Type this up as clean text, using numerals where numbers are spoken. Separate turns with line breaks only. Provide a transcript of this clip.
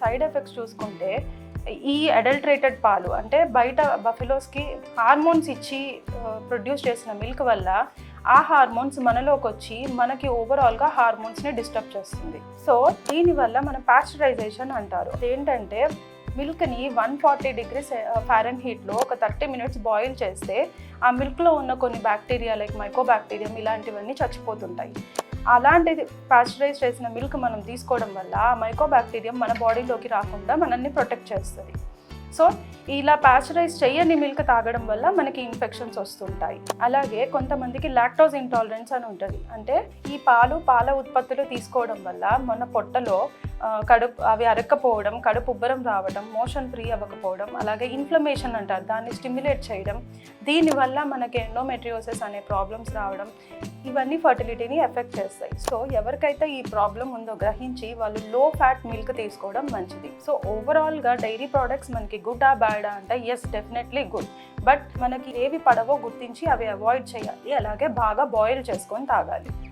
Side effects చూసుకుంటే ఈ adulterated పాలు అంటే బయట బఫెలోస్కి హార్మోన్స్ ఇచ్చి ప్రొడ్యూస్ చేసిన మిల్క్ వల్ల ఆ హార్మోన్స్ మనలోకి వచ్చి మనకి ఓవరాల్గా హార్మోన్స్ని డిస్టర్బ్ చేస్తుంది. సో దీనివల్ల మనం పాస్చరైజేషన్ అంటారు. ఏంటంటే మిల్క్ని 140 degrees ఫారెన్హీట్లో ఒక 30 minutes బాయిల్ చేస్తే ఆ మిల్క్లో ఉన్న కొన్ని బ్యాక్టీరియా లైక్ మైకోబాక్టీరియం ఇలాంటివన్నీ చచ్చిపోతుంటాయి. అలాంటిది పాస్చరైజ్ చేసిన మిల్క్ మనం తీసుకోవడం వల్ల ఆ మైకోబాక్టీరియం మన బాడీలోకి రాకుండా మనల్ని ప్రొటెక్ట్ చేస్తుంది. సో ఇలా పాస్చరైజ్ చేయని మిల్క్ తాగడం వల్ల మనకి ఇన్ఫెక్షన్స్ వస్తుంటాయి. అలాగే కొంతమందికి లాక్టోజ్ ఇంటాలరెన్స్ అని ఉంటుంది. అంటే ఈ పాల ఉత్పత్తులు తీసుకోవడం వల్ల మన పొట్టలో కడుపు అవి అరక్కపోవడం, కడుపు ఉబ్బరం రావడం, మోషన్ ఫ్రీ అవ్వకపోవడం, అలాగే ఇన్ఫ్లమేషన్ అంటారు దాన్ని స్టిమ్యులేట్ చేయడం, దీనివల్ల మనకి ఎండోమెట్రియోసిస్ అనే ప్రాబ్లమ్స్ రావడం, ఇవన్నీ ఫర్టిలిటీని ఎఫెక్ట్ చేస్తాయి. సో ఎవరికైతే ఈ ప్రాబ్లం ఉందో గ్రహించి వాళ్ళు లో ఫ్యాట్ మిల్క్ తీసుకోవడం మంచిది. సో ఓవరాల్గా డైరీ ప్రోడక్ట్స్ మనకి గుడ్డా బ్యాడా అంటే ఎస్ డెఫినెట్లీ గుడ్, బట్ మనకి ఏవి పడవో గుర్తించి అవి అవాయిడ్ చేయాలి. అలాగే బాగా బాయిల్ చేసుకొని తాగాలి.